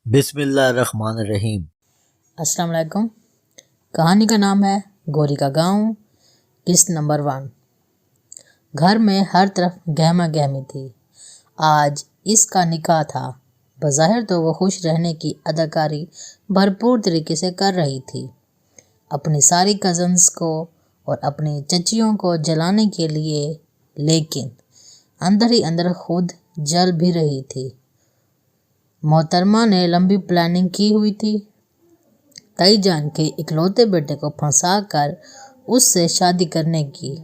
بسم اللہ الرحمن الرحیم۔ السلام علیکم۔ کہانی کا نام ہے گوری کا گاؤں، قسط نمبر 1۔ گھر میں ہر طرف گہما گہمی تھی۔ آج اس کا نکاح تھا۔ بظاہر تو وہ خوش رہنے کی اداکاری بھرپور طریقے سے کر رہی تھی، اپنی ساری کزنز کو اور اپنی چچیوں کو جلانے کے لیے، لیکن اندر ہی اندر خود جل بھی رہی تھی۔ محترمہ نے لمبی پلاننگ کی ہوئی تھی، تائی جان کے اکلوتے بیٹے کو پھنسا کر اس سے شادی کرنے کی۔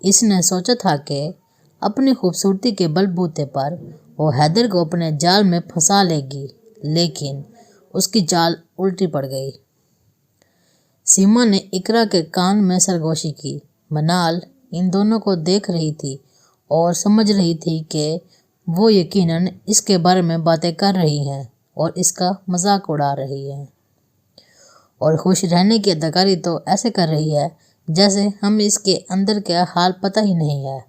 اس نے سوچا تھا کہ اپنی خوبصورتی کے بل بوتے پر وہ حیدر کو اپنے جال میں پھنسا لے گی، لیکن اس کی چال الٹی پڑ گئی۔ سیما نے اقرا کے کان میں سرگوشی کی۔ منال ان دونوں کو دیکھ رہی تھی اور سمجھ رہی تھی کہ وہ یقیناً اس کے بارے میں باتیں کر رہی ہیں اور اس کا مذاق اڑا رہی ہیں، اور خوش رہنے کی اداکاری تو ایسے کر رہی ہے جیسے ہم اس کے اندر کا حال پتہ ہی نہیں ہے۔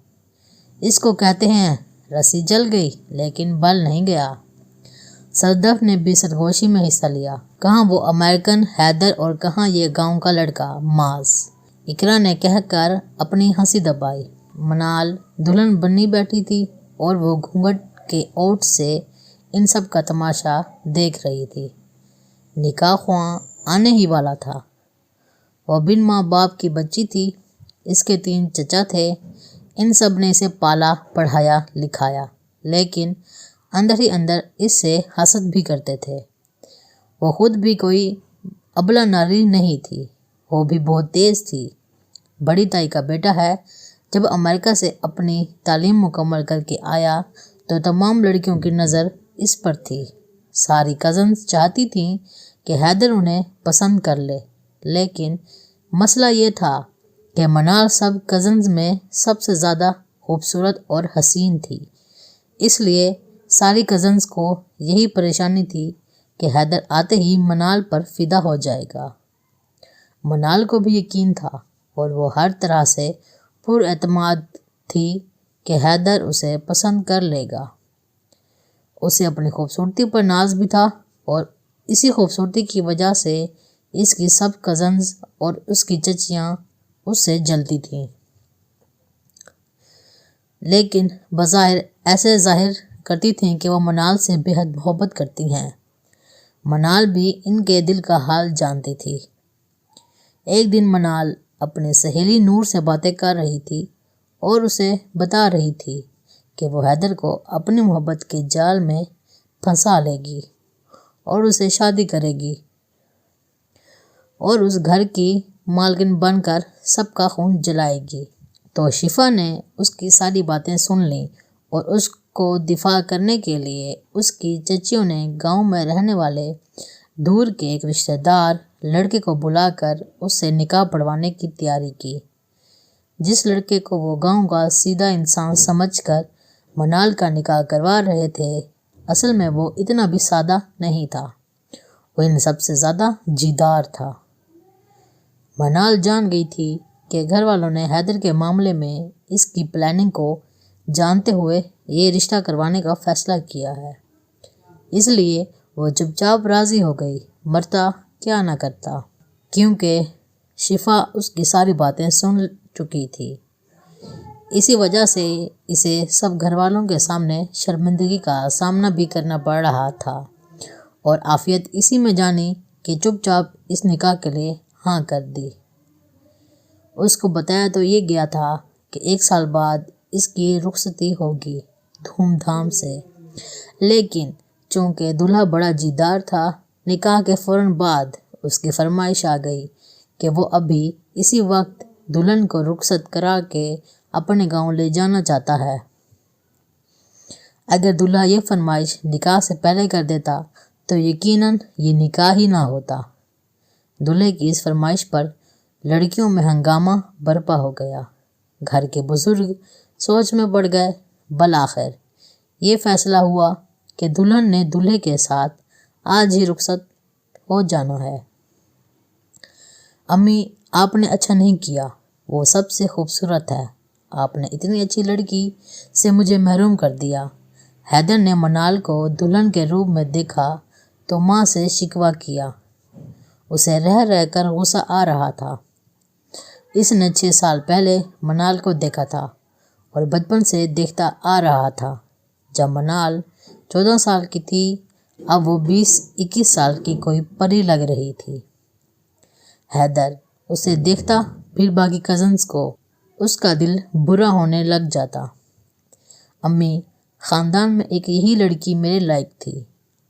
اس کو کہتے ہیں رسی جل گئی لیکن بل نہیں گیا۔ صدف نے بھی سرگوشی میں حصہ لیا، کہاں وہ امریکن حیدر اور کہاں یہ گاؤں کا لڑکا معاذ۔ اقرا نے کہہ کر اپنی ہنسی دبائی۔ منال دلہن بنی بیٹھی تھی اور وہ گھونگھٹ کے اوٹ سے ان سب کا تماشا دیکھ رہی تھی۔ نکاح خواہ آنے ہی والا تھا۔ وہ بن ماں باپ کی بچی تھی۔ اس کے 3 چچا تھے۔ ان سب نے اسے پالا پڑھایا لکھایا، لیکن اندر ہی اندر اس سے حسد بھی کرتے تھے۔ وہ خود بھی کوئی ابلہ ناری نہیں تھی، وہ بھی بہت تیز تھی۔ بڑی تائی کا بیٹا ہے۔ جب امریکہ سے اپنی تعلیم مکمل کر کے آیا تو تمام لڑکیوں کی نظر اس پر تھی۔ ساری کزنز چاہتی تھیں کہ حیدر انہیں پسند کر لے، لیکن مسئلہ یہ تھا کہ منال سب کزنز میں سب سے زیادہ خوبصورت اور حسین تھی، اس لیے ساری کزنز کو یہی پریشانی تھی کہ حیدر آتے ہی منال پر فدا ہو جائے گا۔ منال کو بھی یقین تھا اور وہ ہر طرح سے پر اعتماد تھی کہ حیدر اسے پسند کر لے گا۔ اسے اپنی خوبصورتی پر ناز بھی تھا اور اسی خوبصورتی کی وجہ سے اس کی سب کزنز اور اس کی چچیاں اس سے جلتی تھیں، لیکن بظاہر ایسے ظاہر کرتی تھیں کہ وہ منال سے بے حد محبت کرتی ہیں۔ منال بھی ان کے دل کا حال جانتی تھی۔ ایک دن منال اپنی سہیلی نور سے باتیں کر رہی تھی اور اسے بتا رہی تھی کہ وہ حیدر کو اپنی محبت کے جال میں پھنسا لے گی اور اسے شادی کرے گی اور اس گھر کی مالکن بن کر سب کا خون جلائے گی۔ تو شفا نے اس کی ساری باتیں سن لیں اور اس کو دفاع کرنے کے لیے اس کی چچیوں نے گاؤں میں رہنے والے دور کے ایک رشتہ دار لڑکے کو بلا کر اس سے نکاح پڑھوانے کی تیاری کی۔ جس لڑکے کو وہ گاؤں کا سیدھا انسان سمجھ کر منال کا نکاح کروا رہے تھے، اصل میں وہ اتنا بھی سادہ نہیں تھا، وہ ان سب سے زیادہ جیدار تھا۔ منال جان گئی تھی کہ گھر والوں نے حیدر کے معاملے میں اس کی پلاننگ کو جانتے ہوئے یہ رشتہ کروانے کا فیصلہ کیا ہے، اس لیے وہ چپ چاپ راضی ہو گئی، مرتا کیا نہ کرتا، کیونکہ شفا اس کی ساری باتیں سن چکی تھی۔ اسی وجہ سے اسے سب گھر والوں کے سامنے شرمندگی کا سامنا بھی کرنا پڑ رہا تھا، اور عافیت اسی میں جانی کہ چپ چاپ اس نکاح کے لیے ہاں کر دی۔ اس کو بتایا تو یہ گیا تھا کہ 1 سال بعد اس کی رخصتی ہوگی دھوم دھام سے، لیکن چونکہ دلہا بڑا جیدار تھا، نکاح کے فوراً بعد اس کی فرمائش آ گئی کہ وہ ابھی اسی وقت دلہن کو رخصت کرا کے اپنے گاؤں لے جانا چاہتا ہے۔ اگر دلہا یہ فرمائش نکاح سے پہلے کر دیتا تو یقیناً یہ نکاح ہی نہ ہوتا۔ دلہے کی اس فرمائش پر لڑکیوں میں ہنگامہ برپا ہو گیا۔ گھر کے بزرگ سوچ میں پڑ گئے۔ بالآخر یہ فیصلہ ہوا کہ دلہن نے دلہے کے ساتھ آج ہی رخصت ہو جانا ہے۔ امی، آپ نے اچھا نہیں کیا، وہ سب سے خوبصورت ہے، آپ نے اتنی اچھی لڑکی سے مجھے محروم کر دیا۔ حیدر نے منال کو دلہن کے روپ میں دیکھا تو ماں سے شکوہ کیا۔ اسے رہ رہ کر غصہ آ رہا تھا۔ اس نے 6 سال پہلے منال کو دیکھا تھا اور بچپن سے دیکھتا آ رہا تھا۔ جب منال 14 سال کی تھی، اب وہ 20-21 سال کی کوئی پری لگ رہی تھی۔ حیدر اسے دیکھتا پھر باقی کزنز کو، اس کا دل برا ہونے لگ جاتا۔ امی، خاندان میں ایک یہی لڑکی میرے لائق تھی۔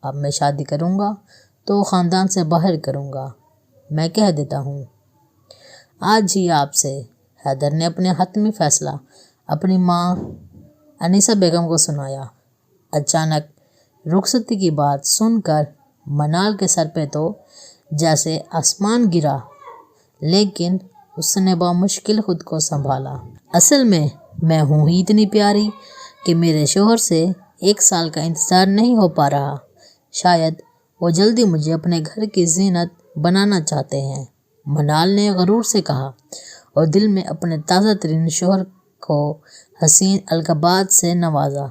اب میں شادی کروں گا تو خاندان سے باہر کروں گا، میں کہہ دیتا ہوں۔ آج ہی آپ سے حیدر نے اپنے حتمی فیصلہ اپنی ماں انیسہ بیگم کو سنایا۔ اچانک رخصتی کی بات سن کر منال کے سر پہ تو جیسے آسمان گرا، لیکن اس نے بمشکل خود کو سنبھالا۔ اصل میں ہوں ہی اتنی پیاری کہ میرے شوہر سے 1 سال کا انتظار نہیں ہو پا رہا۔ شاید وہ جلدی مجھے اپنے گھر کی زینت بنانا چاہتے ہیں، منال نے غرور سے کہا اور دل میں اپنے تازہ ترین شوہر کو حسین القابات سے نوازا۔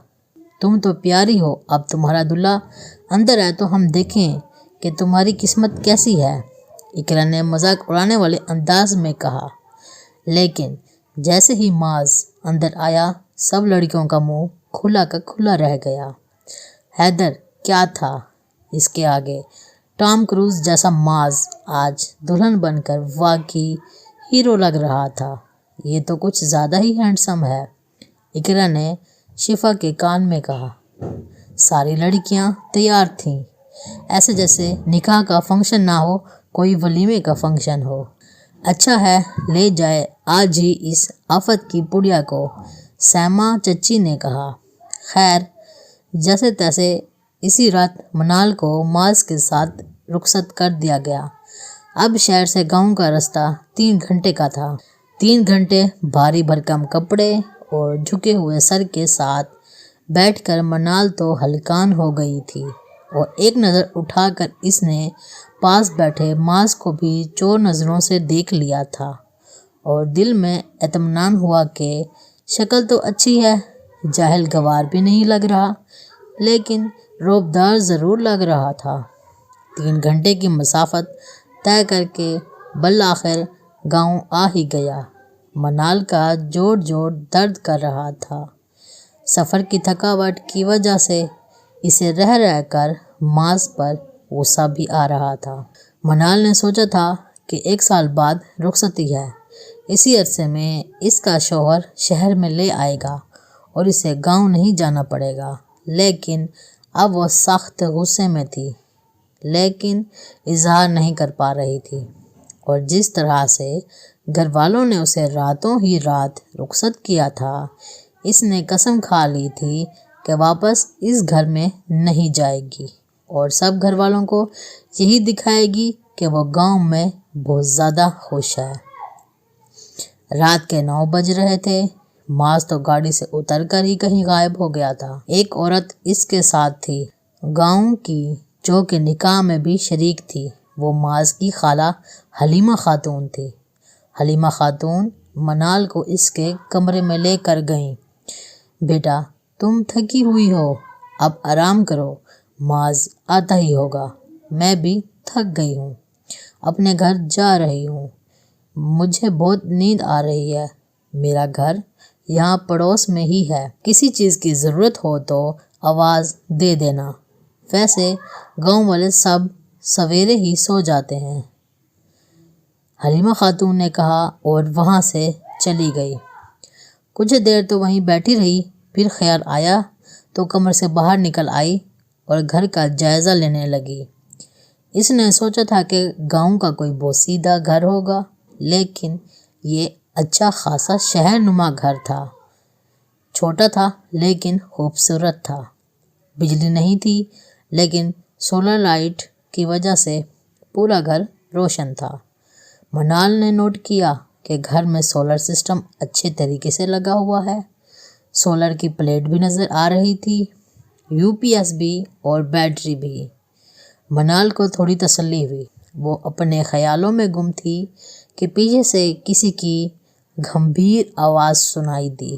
تم تو پیاری ہو، اب تمہارا دلہا اندر آئے تو ہم دیکھیں کہ تمہاری قسمت کیسی ہے، اقرا نے مذاق اڑانے والے انداز میں کہا۔ لیکن جیسے ہی معاذ اندر آیا، سب لڑکیوں کا منہ کھلا کا کھلا رہ گیا۔ حیدر کیا تھا اس کے آگے؟ ٹام کروز جیسا معاذ آج دلہن بن کر واقعی ہیرو لگ رہا تھا۔ یہ تو کچھ زیادہ ہی ہینڈسم ہے، اقرا نے شفا کے کان میں کہا۔ ساری لڑکیاں تیار تھیں، ایسے جیسے نکاح کا فنکشن نہ ہو، کوئی ولیمے کا فنکشن ہو۔ اچھا ہے، لے جائے آج ہی اس آفت کی پڑیا کو، سیما چچی نے کہا۔ خیر، جیسے تیسے اسی رات منال کو معاذ کے ساتھ رخصت کر دیا گیا۔ اب شہر سے گاؤں کا رستہ 3 گھنٹے کا تھا۔ 3 گھنٹے بھاری بھرکم کپڑے اور جھکے ہوئے سر کے ساتھ بیٹھ کر منال تو ہلکان ہو گئی تھی، اور ایک نظر اٹھا کر اس نے پاس بیٹھے معاذ کو بھی چور نظروں سے دیکھ لیا تھا، اور دل میں اطمینان ہوا کہ شکل تو اچھی ہے، جاہل گوار بھی نہیں لگ رہا، لیکن روبدار ضرور لگ رہا تھا۔ 3 گھنٹے کی مسافت طے کر کے بالآخر گاؤں آ ہی گیا۔ منال کا جوڑ درد کر رہا تھا۔ سفر کی تھکاوٹ کی وجہ سے اسے رہ رہ کر معاذ پر غصہ بھی آ رہا تھا۔ منال نے سوچا تھا کہ 1 سال بعد رخصتی ہے، اسی عرصے میں اس کا شوہر شہر میں لے آئے گا اور اسے گاؤں نہیں جانا پڑے گا، لیکن اب وہ سخت غصے میں تھی، لیکن اظہار نہیں کر پا رہی تھی۔ اور جس طرح سے گھر والوں نے اسے راتوں ہی رات رخصت کیا تھا، اس نے قسم کھا لی تھی کہ واپس اس گھر میں نہیں جائے گی، اور سب گھر والوں کو یہی دکھائے گی کہ وہ گاؤں میں بہت زیادہ خوش ہے۔ رات کے 9 بج رہے تھے۔ معاذ تو گاڑی سے اتر کر ہی کہیں غائب ہو گیا تھا۔ ایک عورت اس کے ساتھ تھی، گاؤں کی، جو کہ نکاح میں بھی شریک تھی۔ وہ معاذ کی خالہ حلیمہ خاتون تھی۔ حلیمہ خاتون منال کو اس کے کمرے میں لے کر گئیں۔ بیٹا، تم تھکی ہوئی ہو، اب آرام کرو، معاذ آتا ہی ہوگا، میں بھی تھک گئی ہوں، اپنے گھر جا رہی ہوں، مجھے بہت نیند آ رہی ہے، میرا گھر یہاں پڑوس میں ہی ہے، کسی چیز کی ضرورت ہو تو آواز دے دینا، ویسے گاؤں والے سب سویرے ہی سو جاتے ہیں، حلیمہ خاتون نے کہا اور وہاں سے چلی گئی۔ کچھ دیر تو وہیں بیٹھی رہی، پھر خیال آیا تو کمرے سے باہر نکل آئی اور گھر کا جائزہ لینے لگی۔ اس نے سوچا تھا کہ گاؤں کا کوئی بوسیدہ گھر ہوگا، لیکن یہ اچھا خاصا شہر نما گھر تھا۔ چھوٹا تھا لیکن خوبصورت تھا۔ بجلی نہیں تھی، لیکن سولر لائٹ کی وجہ سے پورا گھر روشن تھا۔ منال نے نوٹ کیا کہ گھر میں سولر سسٹم اچھے طریقے سے لگا ہوا ہے۔ سولر کی پلیٹ بھی نظر آ رہی تھی، UPS بھی اور بیٹری بھی۔ منال کو تھوڑی تسلی ہوئی۔ وہ اپنے خیالوں میں گم تھی کہ پیچھے سے کسی کی گمبھیر آواز سنائی دی۔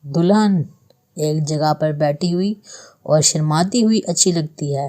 دلہن ایک جگہ پر بیٹھی ہوئی اور شرماتی ہوئی اچھی لگتی ہے،